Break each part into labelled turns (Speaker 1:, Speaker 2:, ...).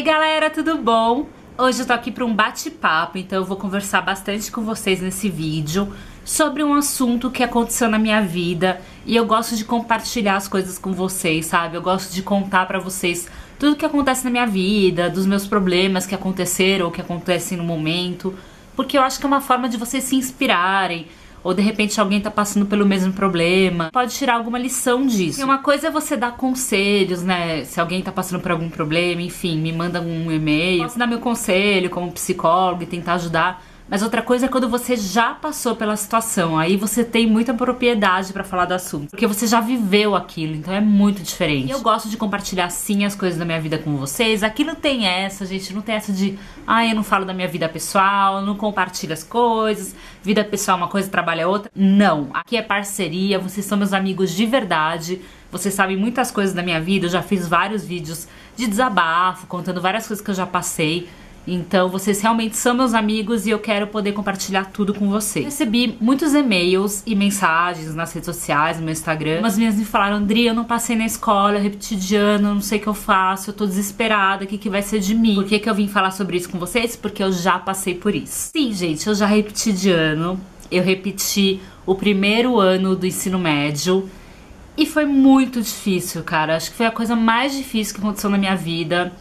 Speaker 1: Ei galera, tudo bom? Hoje eu tô aqui para um bate-papo, então eu vou conversar bastante com vocês nesse vídeo sobre um assunto que aconteceu na minha vida e eu gosto de compartilhar as coisas com vocês, sabe? Eu gosto de contar pra vocês tudo que acontece na minha vida, dos meus problemas que aconteceram ou que acontecem no momento, porque eu acho que é uma forma de vocês se inspirarem. Ou de repente alguém tá passando pelo mesmo problema, pode tirar alguma lição disso. E uma coisa é você dar conselhos, né? Se alguém tá passando por algum problema, enfim, me manda um e-mail, posso dar meu conselho como psicólogo e tentar ajudar. Mas outra coisa é quando você já passou pela situação, aí você tem muita propriedade pra falar do assunto, porque você já viveu aquilo, então é muito diferente. E eu gosto de compartilhar sim as coisas da minha vida com vocês. Aqui não tem essa, gente, não tem essa de eu não falo da minha vida pessoal, eu não compartilho as coisas, vida pessoal é uma coisa, trabalho é outra. Não, aqui é parceria, vocês são meus amigos de verdade, vocês sabem muitas coisas da minha vida, eu já fiz vários vídeos de desabafo, contando várias coisas que eu já passei. Então vocês realmente são meus amigos e eu quero poder compartilhar tudo com vocês. Recebi muitos e-mails e mensagens nas redes sociais, no meu Instagram. Umas meninas me falaram: Andri, eu não passei na escola, eu repeti de ano, eu não sei o que eu faço, eu tô desesperada, o que vai ser de mim? Por que eu vim falar sobre isso com vocês? Porque eu já passei por isso. Sim, gente, eu já repeti de ano. Eu repeti o primeiro ano do ensino médio e foi muito difícil, cara. Acho que foi a coisa mais difícil que aconteceu na minha vida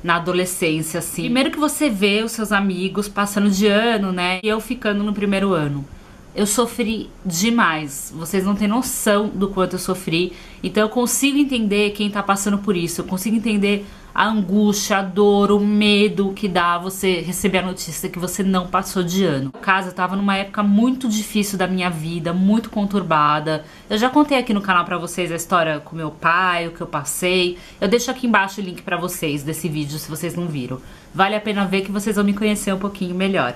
Speaker 1: na adolescência, assim. Primeiro que você vê os seus amigos passando de ano, né? E eu ficando no primeiro ano. Eu sofri demais. Vocês não têm noção do quanto eu sofri. Então eu consigo entender quem tá passando por isso. Eu consigo entender a angústia, a dor, o medo que dá você receber a notícia que você não passou de ano. No caso, eu tava numa época muito difícil da minha vida, muito conturbada. Eu já contei aqui no canal pra vocês a história com meu pai, o que eu passei. Eu deixo aqui embaixo o link pra vocês desse vídeo, se vocês não viram. Vale a pena ver que vocês vão me conhecer um pouquinho melhor.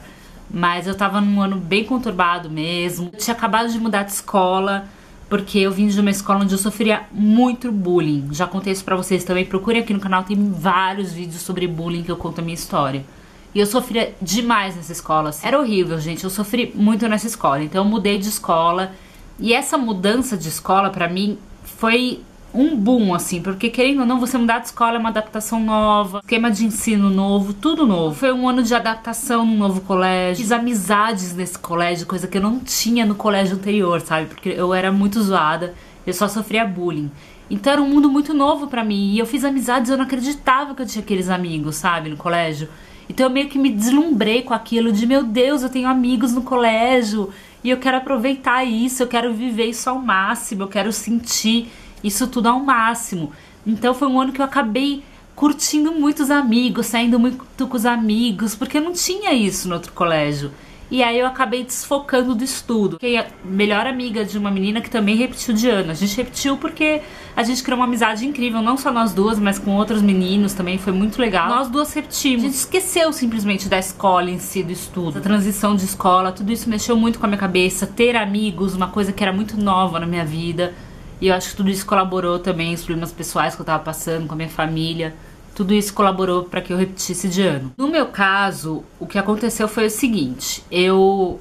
Speaker 1: Mas eu tava num ano bem conturbado mesmo. Eu tinha acabado de mudar de escola, porque eu vim de uma escola onde eu sofria muito bullying. Já contei isso pra vocês também. Procurem aqui no canal, tem vários vídeos sobre bullying que eu conto a minha história. E eu sofria demais nessa escola, assim. Era horrível, gente. Eu sofri muito nessa escola. Então eu mudei de escola. E essa mudança de escola pra mim foi um boom, assim, porque querendo ou não, você mudar de escola é uma adaptação nova, esquema de ensino novo, tudo novo. Foi um ano de adaptação num novo colégio, fiz amizades nesse colégio, coisa que eu não tinha no colégio anterior, sabe? Porque eu era muito zoada, eu só sofria bullying. Então era um mundo muito novo pra mim, e eu fiz amizades, eu não acreditava que eu tinha aqueles amigos, sabe, no colégio. Então eu meio que me deslumbrei com aquilo de, meu Deus, eu tenho amigos no colégio, e eu quero aproveitar isso, eu quero viver isso ao máximo, eu quero sentir isso tudo ao máximo. Então foi um ano que eu acabei curtindo muitos amigos, saindo muito com os amigos, porque eu não tinha isso no outro colégio. E aí eu acabei desfocando do estudo. Fiquei a melhor amiga de uma menina que também repetiu de ano. A gente repetiu porque a gente criou uma amizade incrível, não só nós duas, mas com outros meninos também, foi muito legal. Nós duas repetimos. A gente esqueceu simplesmente da escola em si, do estudo. A transição de escola, tudo isso mexeu muito com a minha cabeça. Ter amigos, uma coisa que era muito nova na minha vida. E eu acho que tudo isso colaborou também, os problemas pessoais que eu tava passando com a minha família. Tudo isso colaborou pra que eu repetisse de ano. No meu caso, o que aconteceu foi o seguinte.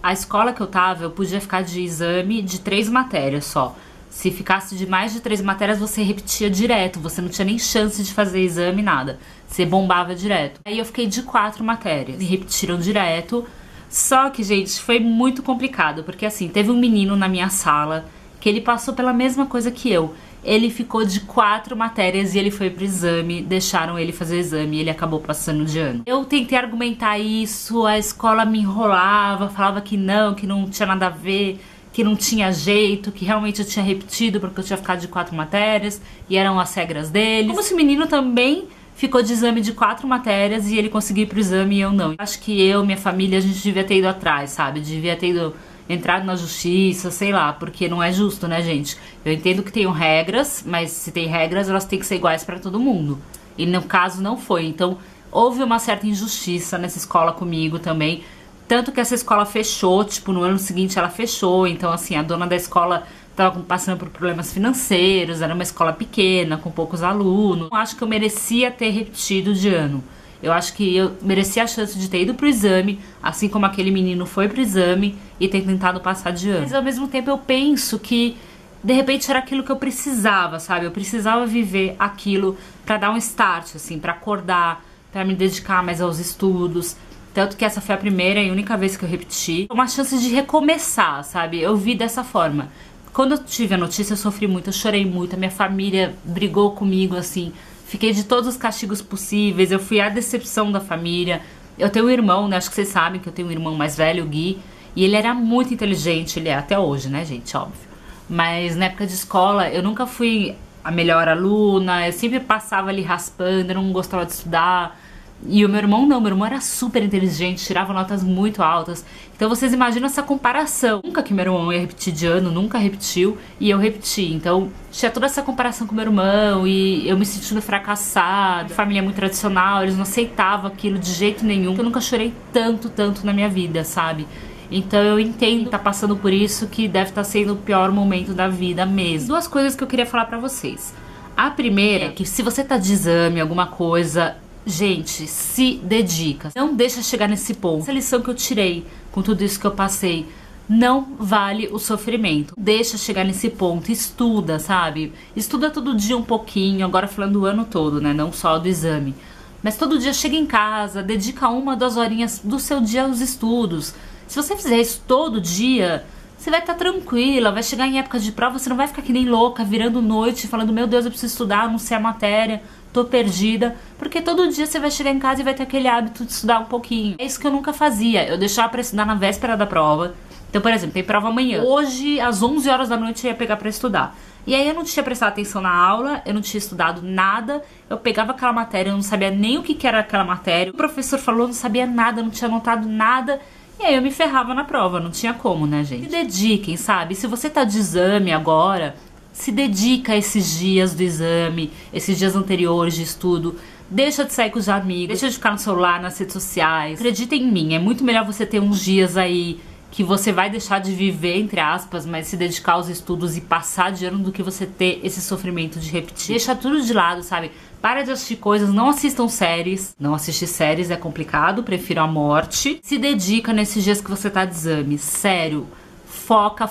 Speaker 1: A escola que eu tava, eu podia ficar de exame de 3 matérias só. Se ficasse de mais de 3 matérias, você repetia direto. Você não tinha nem chance de fazer exame, nada. Você bombava direto. Aí eu fiquei de 4 matérias. Me repetiram direto. Só que, gente, foi muito complicado. Porque assim, teve um menino na minha sala que ele passou pela mesma coisa que eu. Ele ficou de 4 matérias e ele foi pro exame, deixaram ele fazer o exame e ele acabou passando de ano. Eu tentei argumentar isso, a escola me enrolava, falava que não tinha nada a ver, que não tinha jeito, que realmente eu tinha repetido porque eu tinha ficado de 4 matérias e eram as regras deles. Como se o menino também ficou de exame de 4 matérias e ele conseguiu ir pro exame e eu não. Acho que eu, minha família, a gente devia ter ido atrás, sabe? Devia ter ido entrado na justiça, sei lá, porque não é justo, né, gente? Eu entendo que tenham regras, mas se tem regras, elas têm que ser iguais pra todo mundo. E no caso não foi. Então, houve uma certa injustiça nessa escola comigo também. Tanto que essa escola fechou, tipo, no ano seguinte ela fechou. Então, assim, a dona da escola tava passando por problemas financeiros, era uma escola pequena, com poucos alunos. Eu acho que eu merecia ter repetido de ano. Eu acho que eu merecia a chance de ter ido pro exame, assim como aquele menino foi pro exame e ter tentado passar de ano. Mas ao mesmo tempo eu penso que de repente era aquilo que eu precisava, sabe? Eu precisava viver aquilo pra dar um start, assim, pra acordar, pra me dedicar mais aos estudos. Tanto que essa foi a primeira e única vez que eu repeti. Uma chance de recomeçar, sabe? Eu vi dessa forma. Quando eu tive a notícia, eu sofri muito, eu chorei muito, a minha família brigou comigo, assim. Fiquei de todos os castigos possíveis, eu fui a decepção da família. Eu tenho um irmão, né? Acho que vocês sabem que eu tenho um irmão mais velho, o Gui. E ele era muito inteligente, ele é até hoje, né, gente? Óbvio. Mas na época de escola, eu nunca fui a melhor aluna, eu sempre passava ali raspando, eu não gostava de estudar. E o meu irmão não, meu irmão era super inteligente, tirava notas muito altas. Então vocês imaginam essa comparação. Nunca que meu irmão ia repetir de ano, nunca repetiu, e eu repeti. Então tinha toda essa comparação com meu irmão, e eu me sentindo fracassada. Família muito tradicional, eles não aceitavam aquilo de jeito nenhum. Eu nunca chorei tanto na minha vida, sabe? Então eu entendo que tá passando por isso, que deve estar sendo o pior momento da vida mesmo. Duas coisas que eu queria falar pra vocês. A primeira é que se você tá de exame, alguma coisa, gente, se dedica. Não deixa chegar nesse ponto. Essa lição que eu tirei com tudo isso que eu passei não vale o sofrimento. Deixa chegar nesse ponto, estuda, sabe? Estuda todo dia um pouquinho, agora falando o ano todo, né? Não só do exame. Mas todo dia chega em casa, dedica 1, 2 horinhas do seu dia aos estudos. Se você fizer isso todo dia, você vai estar tranquila, vai chegar em época de prova, você não vai ficar que nem louca, virando noite, falando, meu Deus, eu preciso estudar, não sei a matéria, tô perdida. Porque todo dia você vai chegar em casa e vai ter aquele hábito de estudar um pouquinho. É isso que eu nunca fazia, eu deixava pra estudar na véspera da prova. Então, por exemplo, tem prova amanhã. Hoje, às 11 horas da noite, eu ia pegar pra estudar. E aí eu não tinha prestado atenção na aula, eu não tinha estudado nada, eu pegava aquela matéria, eu não sabia nem o que era aquela matéria. O professor falou, eu não sabia nada, eu não tinha anotado nada. E aí eu me ferrava na prova, não tinha como, né, gente? Se dediquem, sabe? Se você tá de exame agora, se dedica a esses dias do exame, esses dias anteriores de estudo. Deixa de sair com os amigos, deixa de ficar no celular, nas redes sociais. Acredita em mim, é muito melhor você ter uns dias aí que você vai deixar de viver, entre aspas, mas se dedicar aos estudos e passar de ano do que você ter esse sofrimento de repetir. Deixa tudo de lado, sabe? Para de assistir coisas, não assistam séries. Não assistir séries é complicado, prefiro a morte. Se dedica nesses dias que você tá de exame, sério. Foca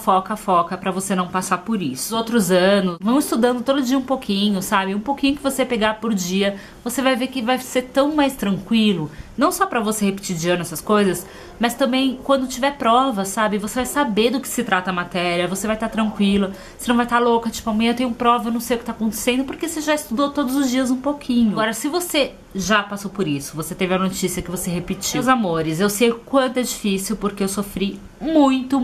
Speaker 1: pra você não passar por isso. Os outros anos, vão estudando todo dia um pouquinho, sabe? Um pouquinho que você pegar por dia, você vai ver que vai ser tão mais tranquilo. Não só pra você repetir de ano essas coisas, mas também quando tiver prova, sabe? Você vai saber do que se trata a matéria, você vai estar tranquila, você não vai estar louca, tipo, amanhã eu tenho prova, eu não sei o que tá acontecendo, porque você já estudou todos os dias um pouquinho. Agora, se você já passou por isso, você teve a notícia que você repetiu, meus amores, eu sei o quanto é difícil, porque eu sofri muito,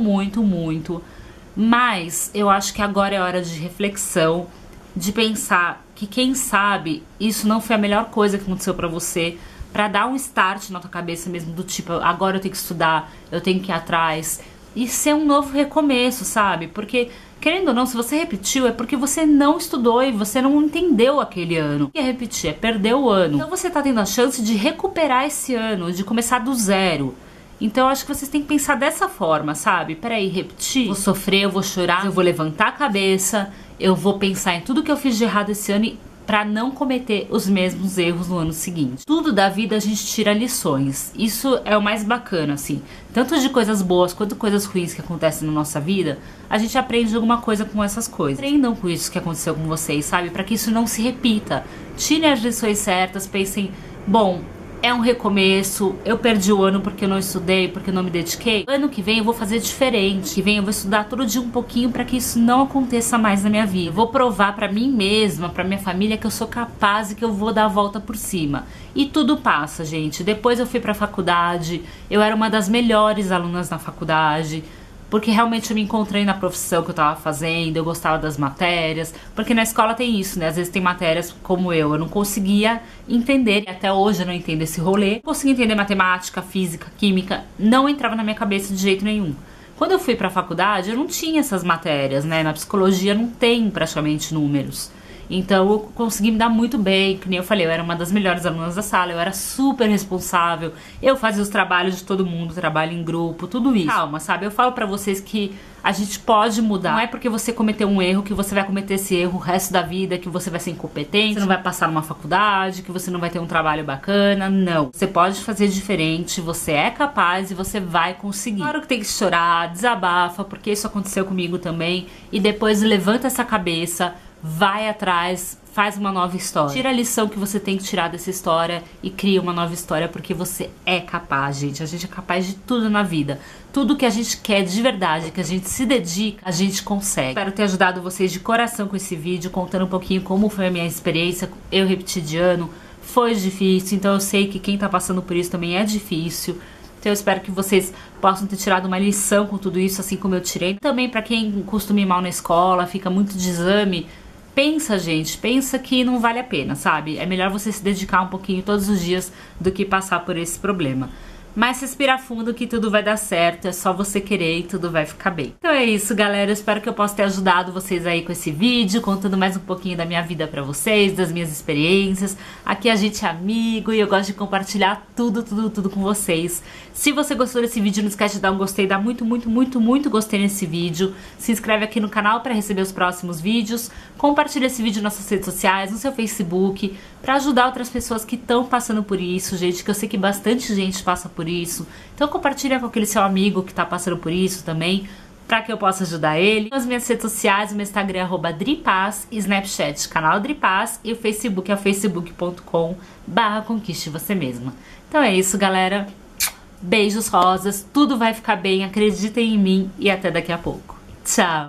Speaker 1: mas eu acho que agora é hora de reflexão, de pensar que quem sabe isso não foi a melhor coisa que aconteceu pra você, pra dar um start na tua cabeça mesmo, do tipo, agora eu tenho que estudar, eu tenho que ir atrás, e ser um novo recomeço, sabe? Porque, querendo ou não, se você repetiu, é porque você não estudou e você não entendeu aquele ano. O que é repetir? É perder o ano. Então você tá tendo a chance de recuperar esse ano, de começar do zero. Então eu acho que vocês têm que pensar dessa forma, sabe? Peraí, repetir? Vou sofrer, eu vou chorar, eu vou levantar a cabeça, eu vou pensar em tudo que eu fiz de errado esse ano pra não cometer os mesmos erros no ano seguinte. Tudo da vida a gente tira lições. Isso é o mais bacana, assim. Tanto de coisas boas quanto coisas ruins que acontecem na nossa vida, a gente aprende alguma coisa com essas coisas. Aprendam com isso que aconteceu com vocês, sabe? Pra que isso não se repita. Tirem as lições certas, pensem, bom, é um recomeço, eu perdi o ano porque eu não estudei, porque eu não me dediquei. Ano que vem eu vou fazer diferente. Que vem eu vou estudar todo dia um pouquinho pra que isso não aconteça mais na minha vida. Eu vou provar pra mim mesma, pra minha família, que eu sou capaz e que eu vou dar a volta por cima. E tudo passa, gente. Depois eu fui pra faculdade, eu era uma das melhores alunas na faculdade, porque realmente eu me encontrei na profissão que eu tava fazendo, eu gostava das matérias, porque na escola tem isso, né? Às vezes tem matérias como eu não conseguia entender, e até hoje eu não entendo esse rolê. Não conseguia entender matemática, física, química, não entrava na minha cabeça de jeito nenhum. Quando eu fui pra faculdade, eu não tinha essas matérias, né? Na psicologia não tem praticamente números. Então eu consegui me dar muito bem, que nem eu falei, eu era uma das melhores alunas da sala, eu era super responsável, eu fazia os trabalhos de todo mundo, trabalho em grupo, tudo isso. Calma, sabe? Eu falo pra vocês que a gente pode mudar. Não é porque você cometeu um erro que você vai cometer esse erro o resto da vida, que você vai ser incompetente, você não vai passar numa faculdade, que você não vai ter um trabalho bacana. Não. Você pode fazer diferente, você é capaz e você vai conseguir. Claro que tem que chorar, desabafa, porque isso aconteceu comigo também. E depois levanta essa cabeça, vai atrás, faz uma nova história. Tira a lição que você tem que tirar dessa história e cria uma nova história, porque você é capaz, gente. A gente é capaz de tudo na vida. Tudo que a gente quer de verdade, que a gente se dedica, a gente consegue. Espero ter ajudado vocês de coração com esse vídeo, contando um pouquinho como foi a minha experiência. Eu repeti de ano, foi difícil, então eu sei que quem tá passando por isso também é difícil. Então eu espero que vocês possam ter tirado uma lição com tudo isso, assim como eu tirei. Também pra quem costuma ir mal na escola, fica muito de exame, pensa, gente, pensa que não vale a pena, sabe? É melhor você se dedicar um pouquinho todos os dias do que passar por esse problema. Mas respira fundo que tudo vai dar certo, é só você querer e tudo vai ficar bem. Então é isso, galera, eu espero que eu possa ter ajudado vocês aí com esse vídeo, contando mais um pouquinho da minha vida pra vocês, das minhas experiências. Aqui a gente é amigo e eu gosto de compartilhar tudo com vocês. Se você gostou desse vídeo, não esquece de dar um gostei, dá muito gostei nesse vídeo. Se inscreve aqui no canal pra receber os próximos vídeos. Compartilha esse vídeo nas suas redes sociais, no seu Facebook, pra ajudar outras pessoas que estão passando por isso, gente, que eu sei que bastante gente passa por isso. Então compartilha com aquele seu amigo que tá passando por isso também, pra que eu possa ajudar ele. Nas minhas redes sociais, o meu Instagram é @dripaz, Snapchat, canal Dripaz, e o Facebook é facebook.com/conquiste você mesma. Então é isso, galera. Beijos rosas, tudo vai ficar bem, acreditem em mim e até daqui a pouco. Tchau!